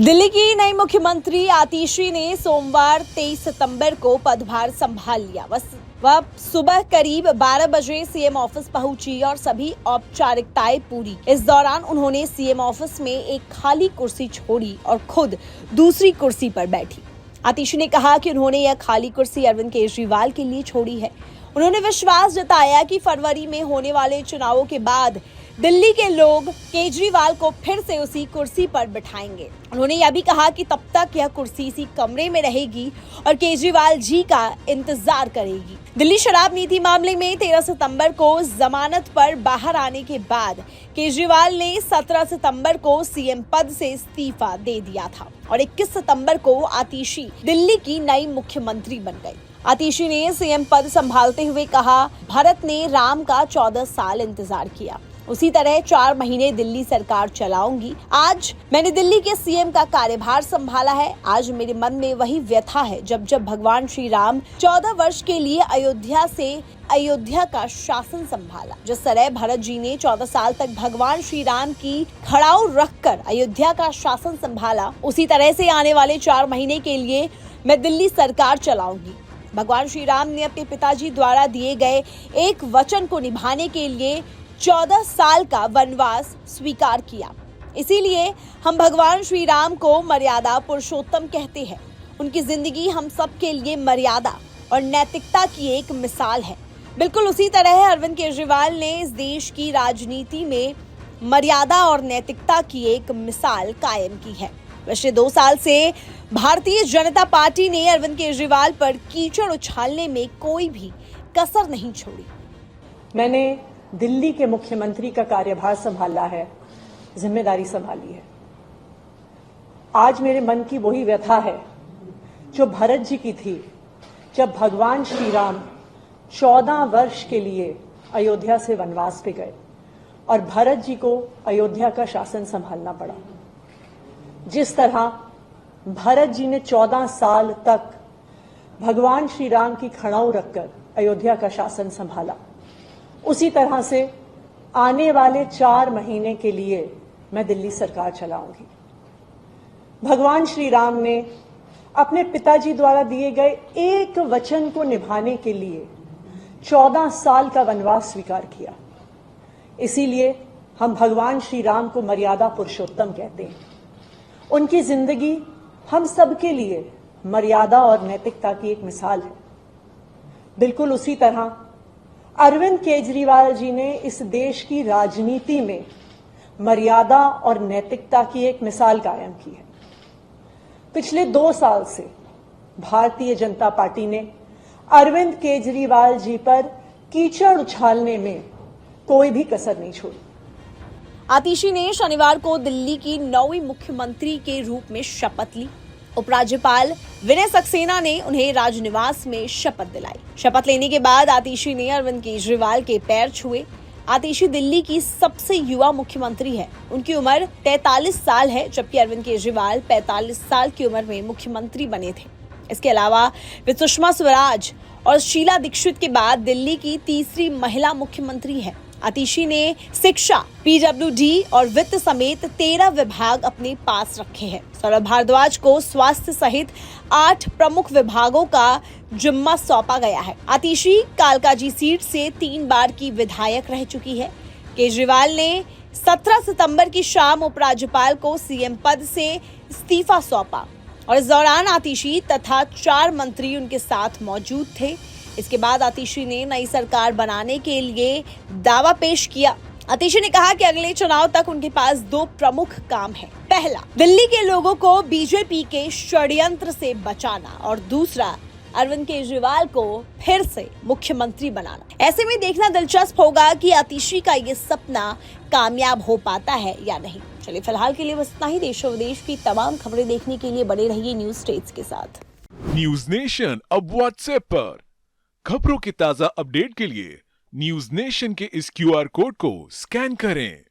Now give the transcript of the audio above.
दिल्ली की नई मुख्यमंत्री आतिशी ने सोमवार 23 सितंबर को पदभार संभाल लिया। वह सुबह करीब 12 बजे सीएम ऑफिस पहुंची और सभी औपचारिकताएं पूरी। इस दौरान उन्होंने सीएम ऑफिस में एक खाली कुर्सी छोड़ी और खुद दूसरी कुर्सी पर बैठी। आतिशी ने कहा कि उन्होंने यह खाली कुर्सी अरविंद केजरीवाल के लिए छोड़ी है। उन्होंने विश्वास जताया कि फरवरी में होने वाले चुनावों के बाद दिल्ली के लोग केजरीवाल को फिर से उसी कुर्सी पर बिठाएंगे। उन्होंने यह भी कहा कि तब तक यह कुर्सी इसी कमरे में रहेगी और केजरीवाल जी का इंतजार करेगी। दिल्ली शराब नीति मामले में 13 सितंबर को जमानत पर बाहर आने के बाद केजरीवाल ने 17 सितंबर को सीएम पद से इस्तीफा दे दिया था और 21 सितंबर को आतिशी दिल्ली की नई मुख्यमंत्री बन गई। आतिशी ने सीएम पद संभालते हुए कहा, भारत ने राम का 14 साल इंतजार किया, उसी तरह 4 महीने दिल्ली सरकार चलाऊंगी। आज मैंने दिल्ली के सीएम का कार्यभार संभाला है। आज मेरे मन में वही व्यथा है जब भगवान श्री राम 14 वर्ष के लिए अयोध्या का शासन संभाला। जिस तरह भरत जी ने 14 साल तक भगवान श्री राम की खड़ाऊ रखकर अयोध्या का शासन संभाला, उसी तरह से आने वाले 4 महीने के लिए मैं दिल्ली सरकार चलाऊंगी। भगवान श्री राम ने अपने पिताजी द्वारा दिए गए एक वचन को निभाने के लिए 14 साल का वनवास स्वीकार किया। इसीलिए हम भगवान श्री राम को मर्यादा पुरुषोत्तम कहते हैं। उनकी जिंदगी हम सब के लिए मर्यादा और नैतिकता की एक मिसाल है। बिल्कुल उसी तरह अरविंद केजरीवाल ने इस देश की राजनीति में मर्यादा और नैतिकता की एक मिसाल कायम की है। पिछले 2 साल से भारतीय जनता पार्टी ने अरविंद केजरीवाल पर कीचड़ उछालने में कोई भी कसर नहीं छोड़ी। मैंने दिल्ली के मुख्यमंत्री का कार्यभार संभाला है, जिम्मेदारी संभाली है। आज मेरे मन की वही व्यथा है जो भरत जी की थी, जब भगवान श्री राम 14 वर्ष के लिए अयोध्या से वनवास पे गए और भरत जी को अयोध्या का शासन संभालना पड़ा। जिस तरह भरत जी ने 14 साल तक भगवान श्री राम की खड़ाऊ रखकर अयोध्या का शासन संभाला, उसी तरह से आने वाले 4 महीने के लिए मैं दिल्ली सरकार चलाऊंगी। भगवान श्री राम ने अपने पिताजी द्वारा दिए गए एक वचन को निभाने के लिए 14 साल का वनवास स्वीकार किया। इसीलिए हम भगवान श्री राम को मर्यादा पुरुषोत्तम कहते हैं। उनकी जिंदगी हम सबके लिए मर्यादा और नैतिकता की एक मिसाल है। बिल्कुल उसी तरह अरविंद केजरीवाल जी ने इस देश की राजनीति में मर्यादा और नैतिकता की एक मिसाल कायम की है। पिछले 2 साल से भारतीय जनता पार्टी ने अरविंद केजरीवाल जी पर कीचड़ उछालने में कोई भी कसर नहीं छोड़ी। आतिशी ने शनिवार को दिल्ली की 9वीं मुख्यमंत्री के रूप में शपथ ली। उपराज्यपाल विनय सक्सेना ने उन्हें राजनिवास में शपथ दिलाई। शपथ लेने के बाद आतिशी ने अरविंद केजरीवाल के पैर छुए। आतिशी दिल्ली की सबसे युवा मुख्यमंत्री है। उनकी उम्र 43 साल है, जबकि अरविंद केजरीवाल 45 साल की उम्र में मुख्यमंत्री बने थे। इसके अलावा वे सुषमा स्वराज और शीला दीक्षित के बाद दिल्ली की तीसरी महिला मुख्यमंत्री है। आतिशी ने शिक्षा, पीडब्ल्यूडी और वित्त समेत 13 विभाग अपने पास रखे हैं। सौरभ भारद्वाज को स्वास्थ्य सहित 8 प्रमुख विभागों का जिम्मा सौंपा गया है। आतिशी कालकाजी सीट से 3 बार की विधायक रह चुकी है। केजरीवाल ने 17 सितंबर की शाम उपराज्यपाल को सीएम पद से इस्तीफा सौंपा और इस दौरान आतिशी तथा 4 मंत्री उनके साथ मौजूद थे। इसके बाद आतिशी ने नई सरकार बनाने के लिए दावा पेश किया। आतिशी ने कहा कि अगले चुनाव तक उनके पास 2 प्रमुख काम है। पहला, दिल्ली के लोगों को बीजेपी के षड्यंत्र से बचाना और दूसरा, अरविंद केजरीवाल को फिर से मुख्यमंत्री बनाना। ऐसे में देखना दिलचस्प होगा कि आतिशी का ये सपना कामयाब हो पाता है या नहीं। चलिए फिलहाल के लिए बस इतना ही। देश और विदेश की तमाम खबरें देखने के लिए बने रहिए न्यूज स्टेट्स के साथ। न्यूज नेशन अब व्हाट्सएप पर खबरों के ताजा अपडेट के लिए न्यूज नेशन के इस QR कोड को स्कैन करें।